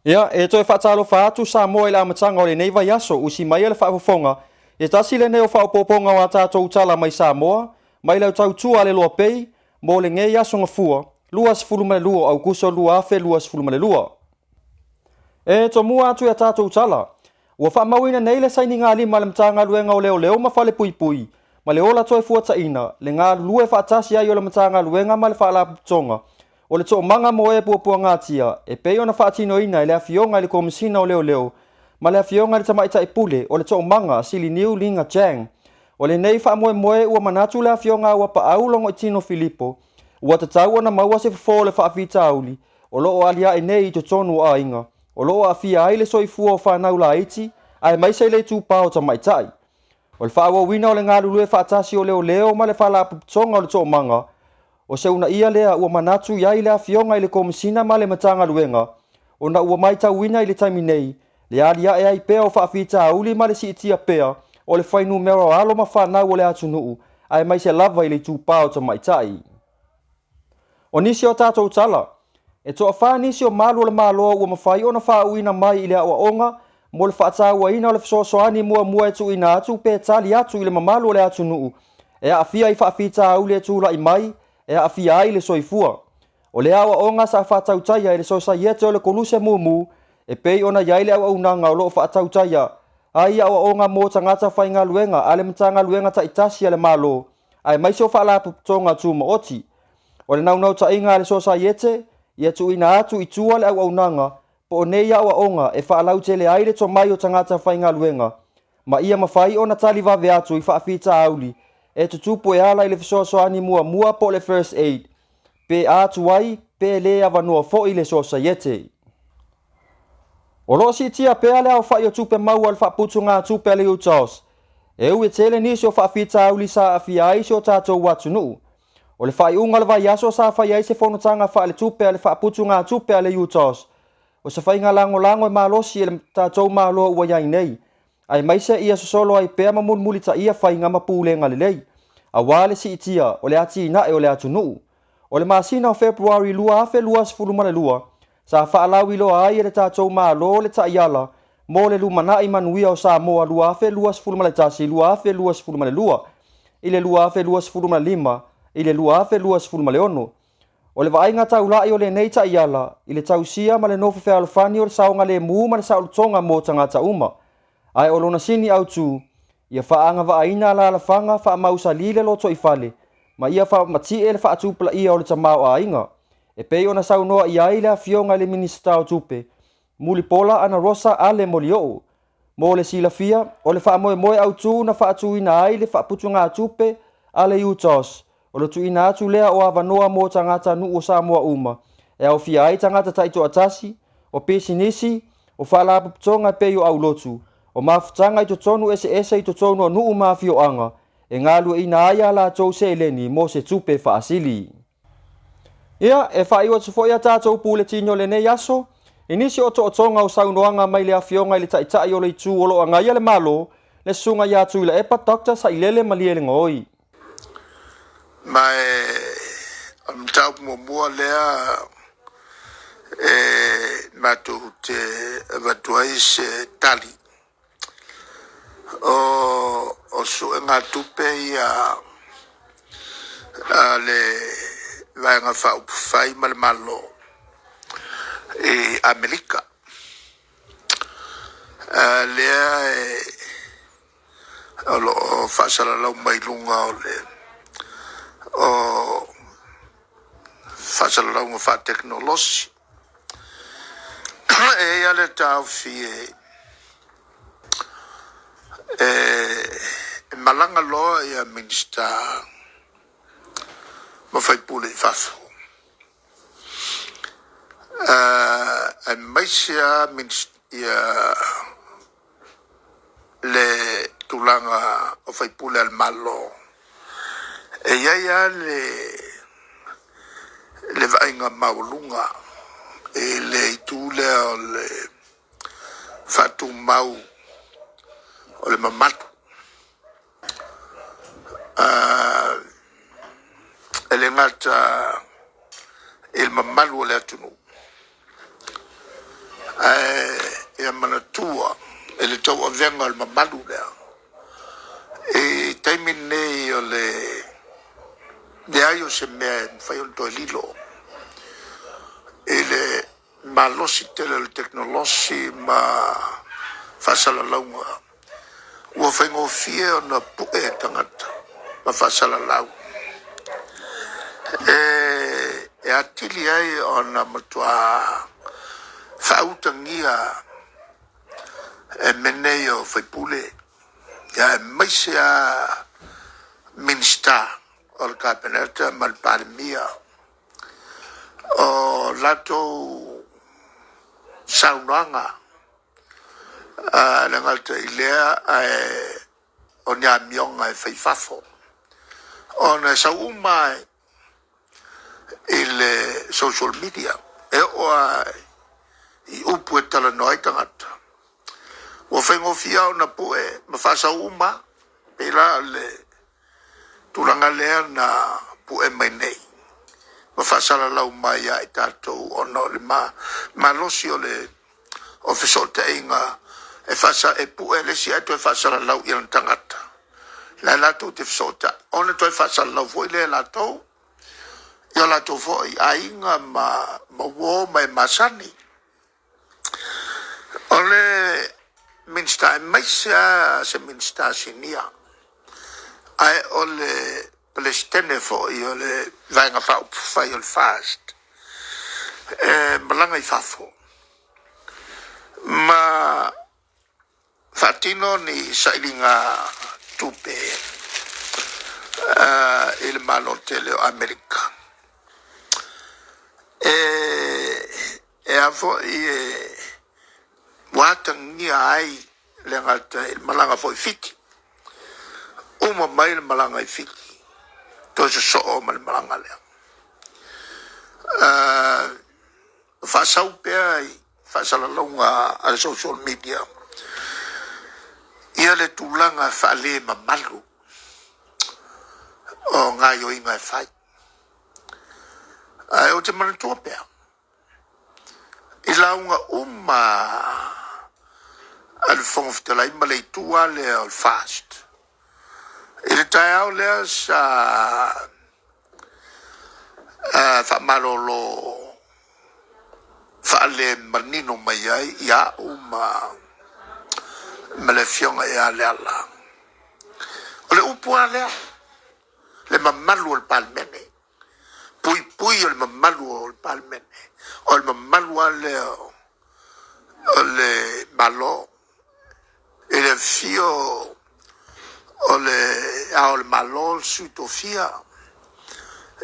Ia, e toi whaatalo whaatu sa moa ila amatanga o le nei vai aso usi mai ele whaafofonga. E tasi le nei o whaapoponga wa tātou tala mai sa moa, mai lau tau tua le loa pei, mo le ngei aso ngafua, luas fulumale lua au kuso lua afe luas fulumale lua. E to mua atu ya tātou tala. Ua whaamauina nei le saini ngā lima le mtanga luenga o leo ma whale pui pui, ma le ola toi fuata ina, le ngā lue whaatasi ai o le mtanga luenga ma le whaala putonga. O le tō manga mo e pua ngātia, e pei ona whaatino ina le awhionga le komisina o leo, ma le awhionga le tamaita e pule o le tō manga sili niu linga jang. O le nei wha ua manatu le awhionga ua pa aulongo i tino Filipo, ua tatau ona maua se fo le whaafita auli, o loo alia e nei i to tonu a inga, o loo a fia ai le soifua o whanau la iti, ai maisa i le tūpā o tamaitai. O le whaawa wina o le ngā lulue whaatasi o leo ma le whala putonga o le tō manga, o se una ia lea ua manatu iai le awhionga i le komisina ma le matanga luenga, o na ua maita wina i le taimi nei, le alia e ai pea o whaafita auli ma le siitia pea, o le whainu mero alo ma whanau o le atunuu, ai mai se lava i le tūpā o tamaitai. O nisi o tātou tala, e toa wha nisi o malu o le malo ua mawhai o na whauina mai i le awa onga, mo le whaataua ina o le whasoasoani mua e tu ina atu pe tali atu i le mamalu o le atunuu, e a fia i whaafita auli e tūla i mai, e a fia ai le soifua. O le awa onga sa whaatautaya i le sosaiete o le koluse mumu, e pei ona iai le awa unanga o loo whaatautaya, ai awa onga mo tangata whainga luenga, ale mtanga luenga ta itasi ale malo, ai maise o whaalapu tonga tu maoti. O le naunau ta inga le sosaiete, ia tu ina atu i tua le awa unanga, po o nei awa onga e whaalaute le aile to mai o tangata whainga luenga, ma ia mawhai ona tali vave atu i whaafita auli, e tutupu e ala i le fisoasoani mua po le first aid, pe atu ai, pe le avanua fo i le sosaiete. O loo si tia pe ale au whai o tupe mau al whaaputu ngā tupe ale utos, e ue tele nisi o whaafita auli sa awhia aisi o tātou watunu. O le whai unga le vai aso sa whai aise whanutanga wha le tupe ale whaaputu ngā tupe ale utos, o sa whai ngā lango e malosi e le tātou malo ua iai nei, ai maise ia sosolo ai pea mamulmuli ta ia whai ngā mapule ngalilei. A wale si itia o le ati na e o le atunuu. O le masina o Februari lua afe luas fulumale lua, sa whaalau ilo ai e le tātou malo le ta iala, mo le lumana i manuia o Samoa lua afe luas fulumale tasi, lua afe luas fulumale lua, i le lua afe luas fulumale lima, i le lua afe luas fulumale ono. O le vainga taulai o le nei ta iala, i le tausia ma le nofu fe alfani o le saonga le mu ma le saulutonga mo tangata uma. Ai o lona sini au tu, ia whaanga waaina la la whanga wha mausa li le loto i fale, ma ia wha mati e le wha atupula ia o le tamau a inga. E pei ona saunoa ia i le fionga le minista o tupe, muli pola ana rosa ale molio. Mo le sila fia, o le wha moe au tu na wha atu ina ai le wha putu ngā tupe, ale utos, o le tu ina atu lea o avanoa mo tangata nu o Samoa uma, e au fia ai tangata taito atasi, o pesi nisi, o wha la putonga peio au lotu, o mafutanga i to tonu ese i to tonu o nuu mafio anga, e ngalu ina aia la tau se eleni mo se tupe whaasili. Ia, e wha iwa tufo ia tātou pule tino le nei aso, inisi o to tonga o saunoanga mai le afionga i le taitai o le itu o lo anga ia le malo, le sunga ia tu ila epa dokta sa ilele malie le ngoi. Mai, tau mua lea, matu te vatuai se tali. O su ngā tupe ia le vaenga whai malo e Amerika. Lea o lo whasara lau mai lunga o le o whasara lau ngā teknolosi. E ale tau fie malanga loa ia minista ma fai pule i fafu. E maisia minista ia le tulanga o fai pule al malo. E ia le vainga maulunga e le itule o le fatu mau o le mamatu. Ele ngata il mamalu o le atunu. e mana tua e le tau avenga al mamalu lea e taimi nei o le ai o se mea fai on toi lilo e le malosi tele le teknolosi ma fasala launga ua fai ngofie o na pue tangata ma fasala lau e atili ai o na matua whautangia e menei o whaipule ia e maise a minsta o le kapeneta ma le palemia o latou saunaga le galta i lea ae o ni amioga e faifafo ona sauuma i le social media e oa i upu e talanoa i tagata ua faigofia ona pue ma faasauma pe la le tulaga lea na pue mai nei ma faasalalau mai a i tatou ona o le malosi o le o fesoʻotaʻiga e pue lesi ai toe faasalalau ia na tagata la latou te fesoʻotaʻi ona toe faasalalau foʻi le latou ia latou foʻi aiga ma uō ma e masani o le minsta e maise a se minsta sinia ae o le palestine foʻi o le vaega faaupufai o le fast malaga i fafo ma faatino ni saʻiliga tupe i le malo tele o amerika e a foʻi ua tagia ai le gata i le malaga foʻi fiki uma mai le malaga i fiki toe sosoo ma le malaga lea faasau pea i faasalalauga a le social media ia le tulaga faalē mamalu o gaioiga e fai ae o te manatua pea i lauga uma a le fogofetalai ma le itua lea o le fast i le taeao lea sa faamalōlō faale manino mai ai ia'u ma le fioga e a le ala o le upu a lea le mamalu o le palemene puipui o le mamalu o le palemene o le mamalu a lea o le malo e le fio o le malo le suitofia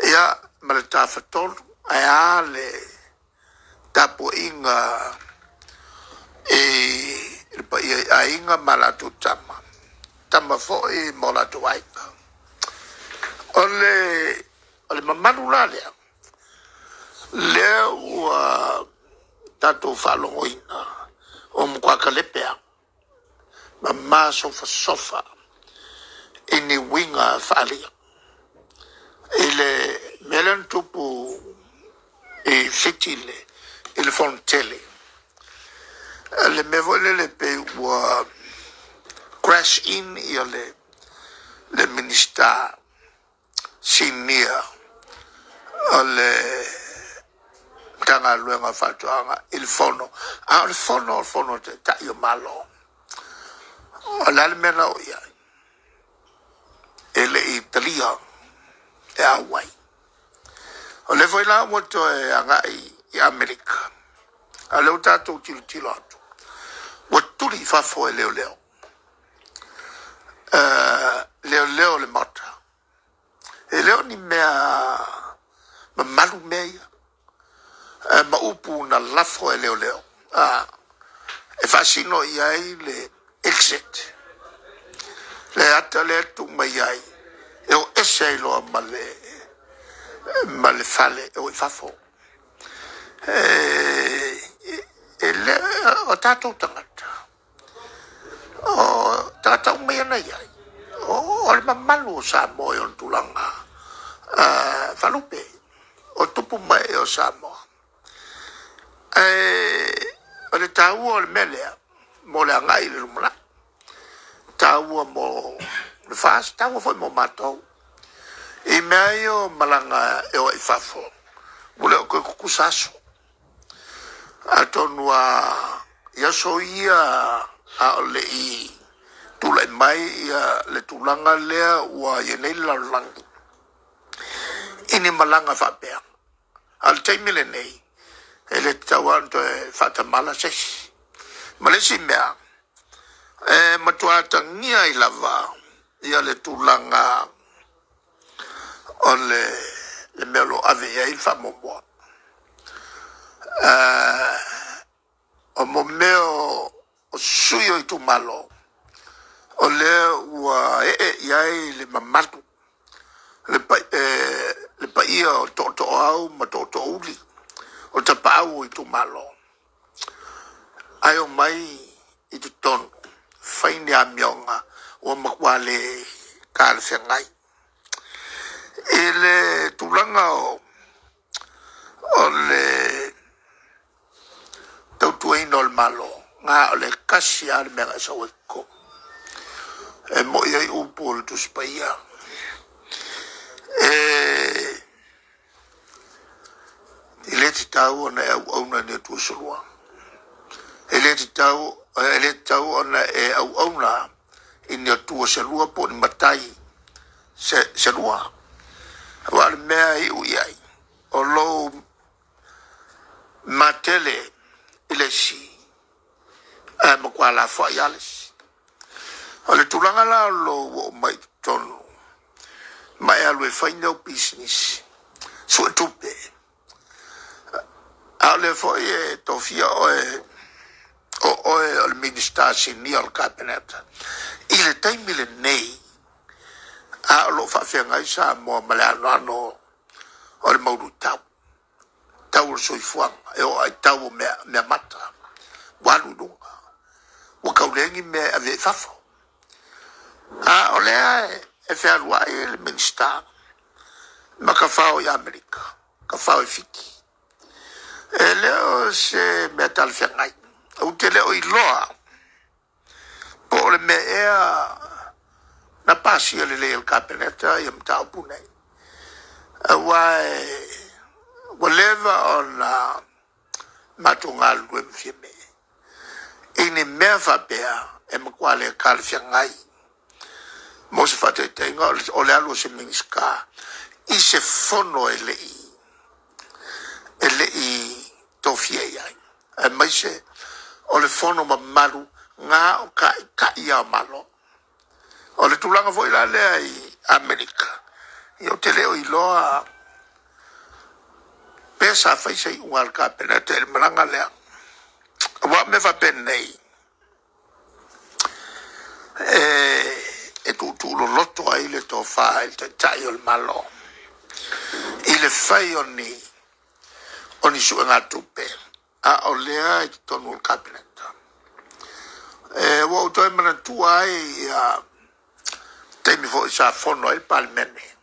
ia ma le tafatolu ae a le tapuaʻiga le paʻiaiga ma latou tama foʻi mo latou aiga o le mamalu la lea ua tatou faalogoina o makuakalepea ma masofasofa i ni uiga faalia i le mea lea na tupu i fiti i le fonotele le mea foi lele pe ua crash in ia le minista sinia o le tagaluega faatoaga i le fono a o le fono te taʻi o malo o le ale mea laoi ai e leʻi talia e auai o le foi la ua toe agaʻi i amerika a leu tatou tilotilo atu ua tuli i fafo e leoleo leoleo le mata e leo ni mea mamalu mea ia ma upu na lafo e leoleo e faasino i ai le exit le ata le atu mai ai e o ese ai loa ma le fale e o i fafo le o tatou tagata o tagata umai ana i ai o le mamalu o Samoa o le tulaga falupe o tupu mai o Samoa le taua le melea mo le ngai le mona taua mo le fast taua foi mo matou e meio malanga e o fafo mole ko kusaso atonua ia soia a le i tula mai ia le tulanga lea ua ia nei la langi ini malanga fapea al taimile nei ele tawa to fatamala ses malesi mea matuata ngia i lava ia le tulanga ole le melo ave ia il famomo o momeo o suyo i tu malo ole ua ia le mamatu le pa ia o to au ma to uli o te pau i tu malo ai o mai i tu tonu faini a mionga o makwale kar sengai ele tulanga o le tau tuaino al malo nga o le kasi ar mega sa weko e mo iai upo le tu spaia ele te tau ona e au ne tu solua ele te tau ona e au na in tu solua po ni matai se lua wa le mea i uiai o lo matele ile si ma kwa la fo yales o le tulanga la lo mai tonu mai alwe faino business so tupe ale fo e tofia o el ministasi ni al cabinet ile taimile nei a lo fa fenga isa mo malano o le maudu tau so ifuang e o ai tau me mata walu dunga o kaulengi me ave fafo a ole e fe alwa il minister ma ka fao ya america ka fao fiki ele se metal fengai o tele o iloa po le me ea na pasi le el capeneta i mtau pune wai whatever on matungal wem fieme ini mefa pea e mkwale kalfia ngai mo se fate tenga o le alu se minska i se fono ele i tofia ai e mai se o le fono malu nga o ka ia malo o le tulanga foi la le ai Amerika io te leo i loa pesa fai sei un al capenete il malanga lea wa me fa penei e tu lo lotto ai le to fa il taglio il malo il fai oni su nga tupe a olea i tonu il capenete wa to mana tu ai temi fo sa fono il palmene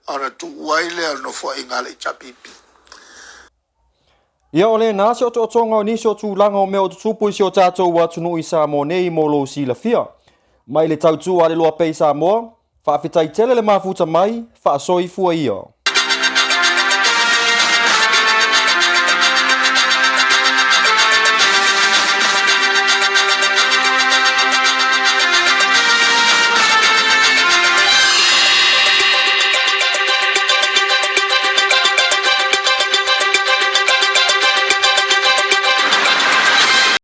ona tu waile no fo ingale chapipi Ia ole na se o tonga o nisi o tūlanga o mea o tupu isi o tātou wa tunu i Samoa nei mo lo si la fia. Mai le tautua le loa pei Samoa, whaafitai tele le mafuta mai, whaasoi fua ia.